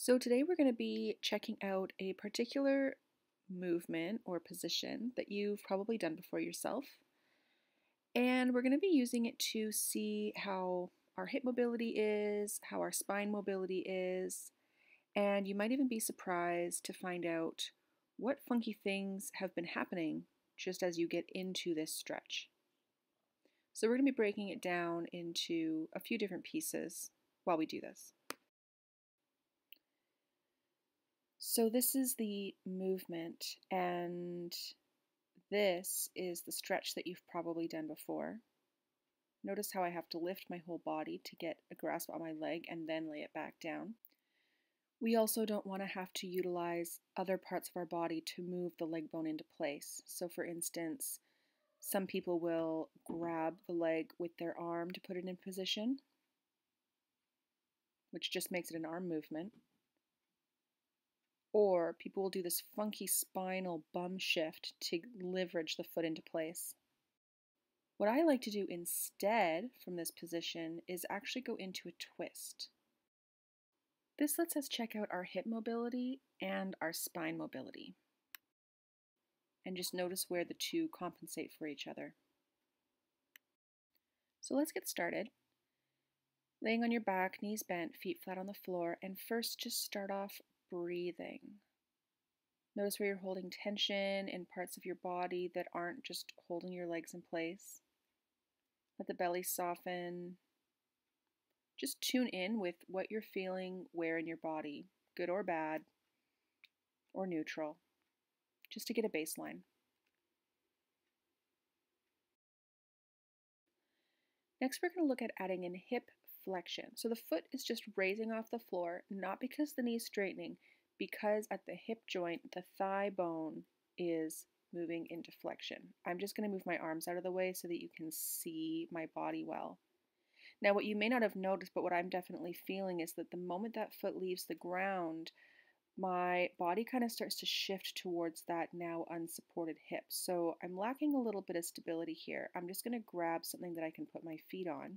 So today we're going to be checking out a particular movement or position that you've probably done before yourself. And we're going to be using it to see how our hip mobility is, how our spine mobility is, and you might even be surprised to find out what funky things have been happening just as you get into this stretch. So we're going to be breaking it down into a few different pieces while we do this. So this is the movement, and this is the stretch that you've probably done before. Notice how I have to lift my whole body to get a grasp on my leg and then lay it back down. We also don't want to have to utilize other parts of our body to move the leg bone into place. So for instance, some people will grab the leg with their arm to put it in position, which just makes it an arm movement. Or people will do this funky spinal bum shift to leverage the foot into place. What I like to do instead from this position is actually go into a twist. This lets us check out our hip mobility and our spine mobility. And just notice where the two compensate for each other. So let's get started. Laying on your back, knees bent, feet flat on the floor, and first just start off breathing. Notice where you're holding tension in parts of your body that aren't just holding your legs in place. Let the belly soften. Just tune in with what you're feeling where in your body, good or bad, or neutral, just to get a baseline. Next, we're going to look at adding in hip flexion. So the foot is just raising off the floor, not because the knee is straightening, because at the hip joint, the thigh bone is moving into flexion. I'm just going to move my arms out of the way so that you can see my body well. Now, what you may not have noticed, but what I'm definitely feeling is that the moment that foot leaves the ground, my body kind of starts to shift towards that now unsupported hip. So I'm lacking a little bit of stability here. I'm just going to grab something that I can put my feet on,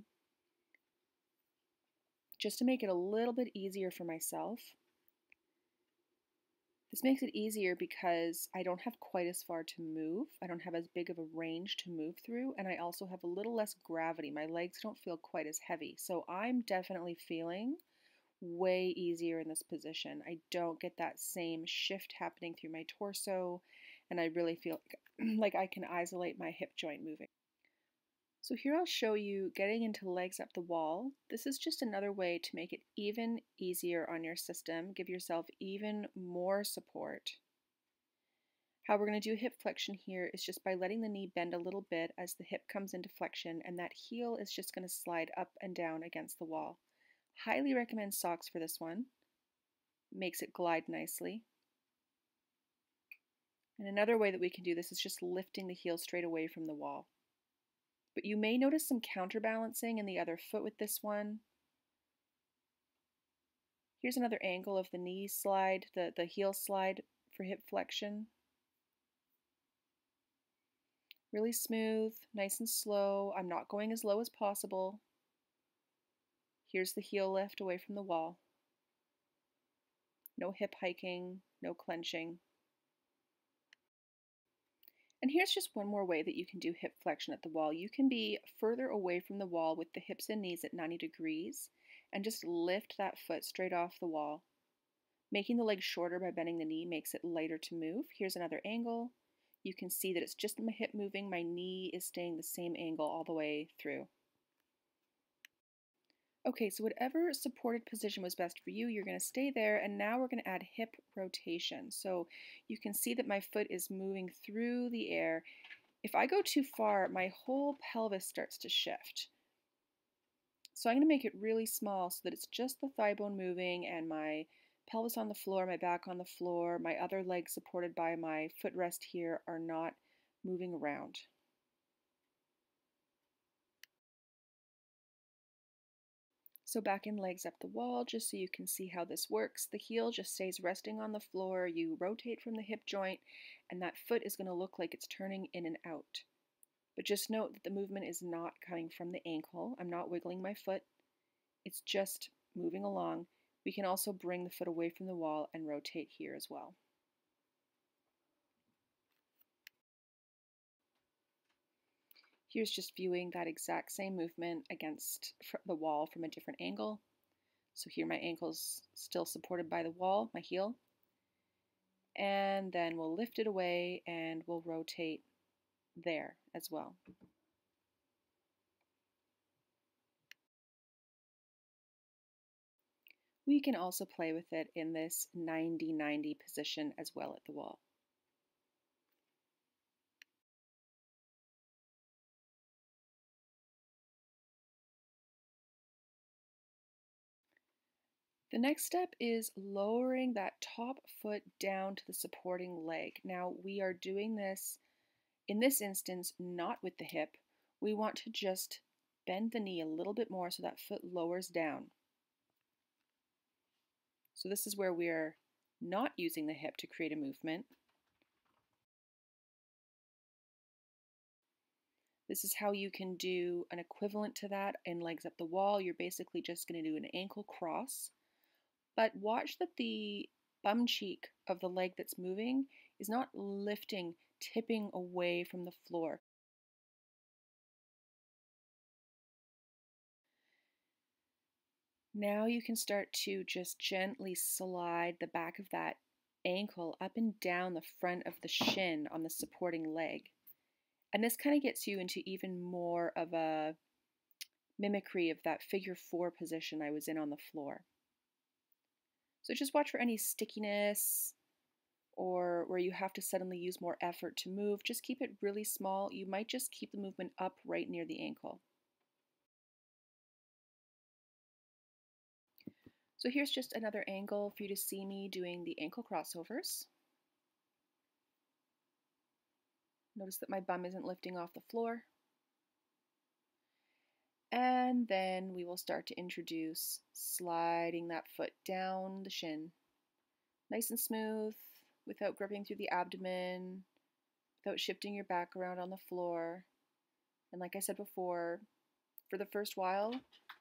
just to make it a little bit easier for myself. This makes it easier because I don't have quite as far to move. I don't have as big of a range to move through, and I also have a little less gravity. My legs don't feel quite as heavy. So I'm definitely feeling way easier in this position. I don't get that same shift happening through my torso, and I really feel like I can isolate my hip joint moving. So here I'll show you getting into legs up the wall. This is just another way to make it even easier on your system, give yourself even more support. How we're going to do hip flexion here is just by letting the knee bend a little bit as the hip comes into flexion, and that heel is just going to slide up and down against the wall. Highly recommend socks for this one. Makes it glide nicely. And another way that we can do this is just lifting the heel straight away from the wall. But you may notice some counterbalancing in the other foot with this one. Here's another angle of the knee slide, the heel slide for hip flexion. Really smooth, nice and slow. I'm not going as low as possible. Here's the heel lift away from the wall. No hip hiking, no clenching. And here's just one more way that you can do hip flexion at the wall. You can be further away from the wall with the hips and knees at 90 degrees and just lift that foot straight off the wall. Making the leg shorter by bending the knee makes it lighter to move. Here's another angle. You can see that it's just my hip moving, my knee is staying the same angle all the way through. Okay, so whatever supported position was best for you, you're going to stay there, and now we're going to add hip rotation. So you can see that my foot is moving through the air. If I go too far, my whole pelvis starts to shift. So I'm going to make it really small so that it's just the thigh bone moving and my pelvis on the floor, my back on the floor, my other leg supported by my footrest here are not moving around. So back in legs up the wall, just so you can see how this works. The heel just stays resting on the floor. You rotate from the hip joint, and that foot is going to look like it's turning in and out. But just note that the movement is not coming from the ankle. I'm not wiggling my foot. It's just moving along. We can also bring the foot away from the wall and rotate here as well. Here's just viewing that exact same movement against the wall from a different angle. So here my ankle's still supported by the wall, my heel. And then we'll lift it away and we'll rotate there as well. We can also play with it in this 90-90 position as well at the wall. The next step is lowering that top foot down to the supporting leg. Now we are doing this, in this instance, not with the hip. We want to just bend the knee a little bit more so that foot lowers down. So this is where we're not using the hip to create a movement. This is how you can do an equivalent to that in legs up the wall. You're basically just going to do an ankle cross, but watch that the bum cheek of the leg that's moving is not lifting, tipping away from the floor. Now you can start to just gently slide the back of that ankle up and down the front of the shin on the supporting leg. And this kind of gets you into even more of a mimicry of that figure 4 position I was in on the floor. So just watch for any stickiness or where you have to suddenly use more effort to move. Just keep it really small. You might just keep the movement up right near the ankle. So here's just another angle for you to see me doing the ankle crossovers. Notice that my bum isn't lifting off the floor. And then we will start to introduce sliding that foot down the shin. Nice and smooth, without gripping through the abdomen, without shifting your back around on the floor. And like I said before, for the first while,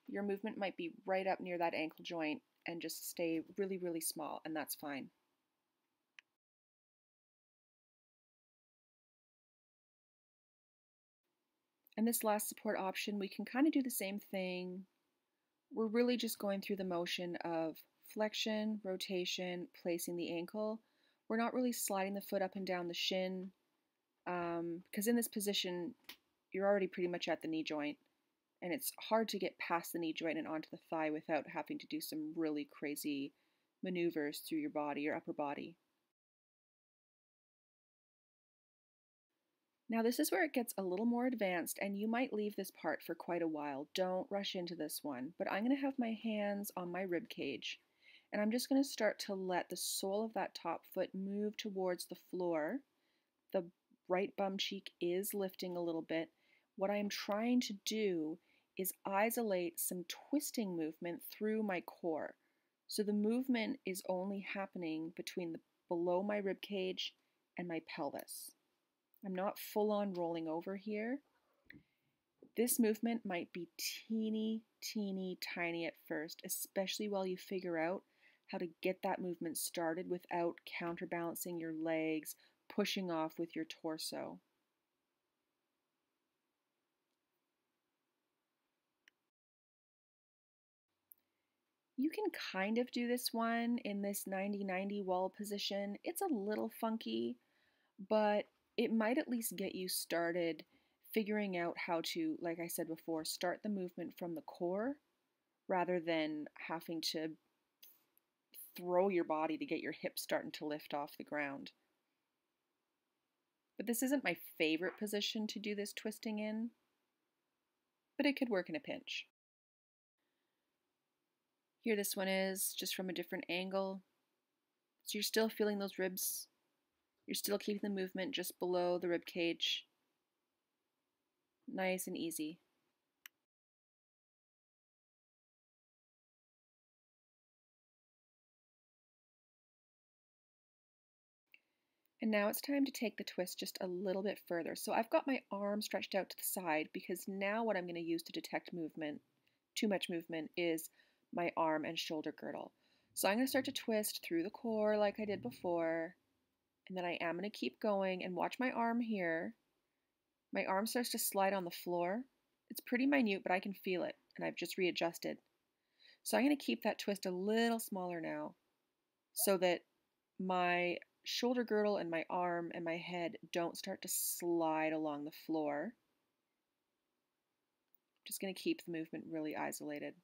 your movement might be right up near that ankle joint and just stay really, really small, and that's fine. And this last support option, we can kind of do the same thing. We're really just going through the motion of flexion, rotation, placing the ankle. We're not really sliding the foot up and down the shin, because in this position, you're already pretty much at the knee joint, and it's hard to get past the knee joint and onto the thigh without having to do some really crazy maneuvers through your body, your upper body. Now this is where it gets a little more advanced, and you might leave this part for quite a while. Don't rush into this one, but I'm going to have my hands on my rib cage, and I'm just going to start to let the sole of that top foot move towards the floor. The right bum cheek is lifting a little bit. What I'm trying to do is isolate some twisting movement through my core. So the movement is only happening between below my rib cage and my pelvis. I'm not full on rolling over here. This movement might be teeny, teeny, tiny at first, especially while you figure out how to get that movement started without counterbalancing your legs, pushing off with your torso. You can kind of do this one in this 90-90 wall position. It's a little funky, but it might at least get you started figuring out how to, like I said before, start the movement from the core rather than having to throw your body to get your hips starting to lift off the ground. But this isn't my favorite position to do this twisting in, but it could work in a pinch. Here this one is just from a different angle. So you're still feeling those ribs. You're still keeping the movement just below the rib cage. Nice and easy. And now it's time to take the twist just a little bit further. So I've got my arm stretched out to the side because now what I'm going to use to detect movement, too much movement, is my arm and shoulder girdle. So I'm going to start to twist through the core like I did before, and then I am going to keep going and watch my arm here. My arm starts to slide on the floor. It's pretty minute, but I can feel it, and I've just readjusted. So I'm going to keep that twist a little smaller now so that my shoulder girdle and my arm and my head don't start to slide along the floor. Just going to keep the movement really isolated.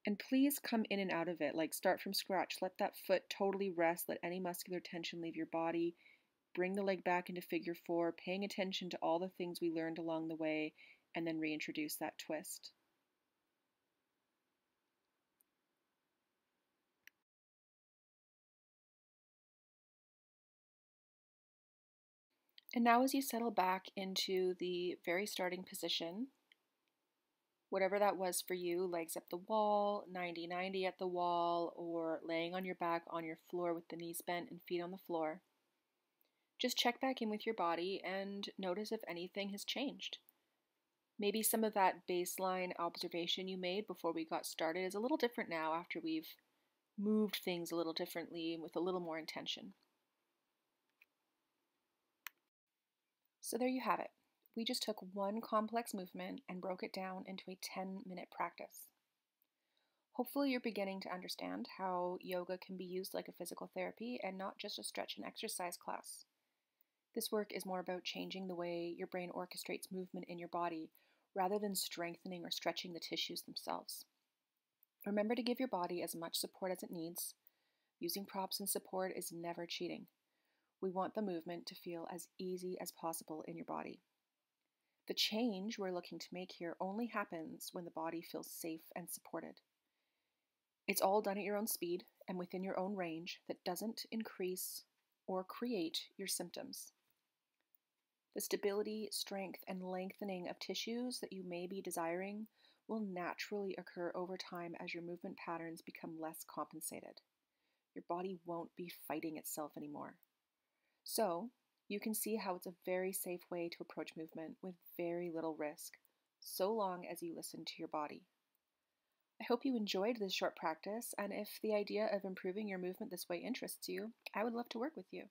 And please come in and out of it, like start from scratch. Let that foot totally rest. Let any muscular tension leave your body. Bring the leg back into figure four, paying attention to all the things we learned along the way, and then reintroduce that twist. And now as you settle back into the very starting position, whatever that was for you, legs up the wall, 90-90 at the wall, or laying on your back on your floor with the knees bent and feet on the floor, just check back in with your body and notice if anything has changed. Maybe some of that baseline observation you made before we got started is a little different now after we've moved things a little differently with a little more intention. So there you have it. We just took one complex movement and broke it down into a 10-minute practice. Hopefully you're beginning to understand how yoga can be used like a physical therapy and not just a stretch and exercise class. This work is more about changing the way your brain orchestrates movement in your body rather than strengthening or stretching the tissues themselves. Remember to give your body as much support as it needs. Using props and support is never cheating. We want the movement to feel as easy as possible in your body. The change we're looking to make here only happens when the body feels safe and supported. It's all done at your own speed and within your own range that doesn't increase or create your symptoms. The stability, strength, and lengthening of tissues that you may be desiring will naturally occur over time as your movement patterns become less compensated. Your body won't be fighting itself anymore. So, you can see how it's a very safe way to approach movement with very little risk, so long as you listen to your body. I hope you enjoyed this short practice, and if the idea of improving your movement this way interests you, I would love to work with you.